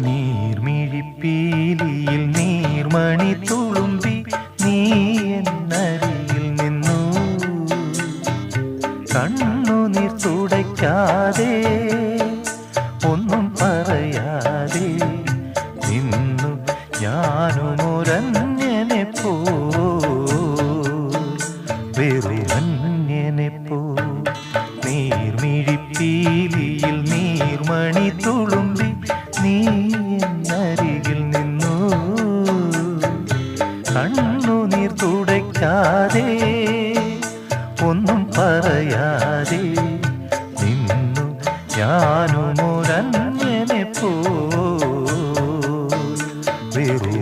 നീർമിഴിപ്പീലിയിൽ നീർമണി തുളുമ്പി നീ എന്നരികിൽ നിന്നു. കണ്ണുനീർ തുടയ്ക്കാതെ ഒന്നും പറയാതെ നിന്നു ഞാനുമൊരന്യനെ പോ, വെറുമന്യനെ പോ. നീർമിഴിപ്പീലിയിൽ നീർമണി തുളുമ്പി നീ എന്നരികിൽ നിന്നു. കണ്ണുനീർ തുടയ്ക്കാതെ ഒന്നും പറയാതെ നിന്നു ഞാനുമൊരന്യനെ പോ, വെറും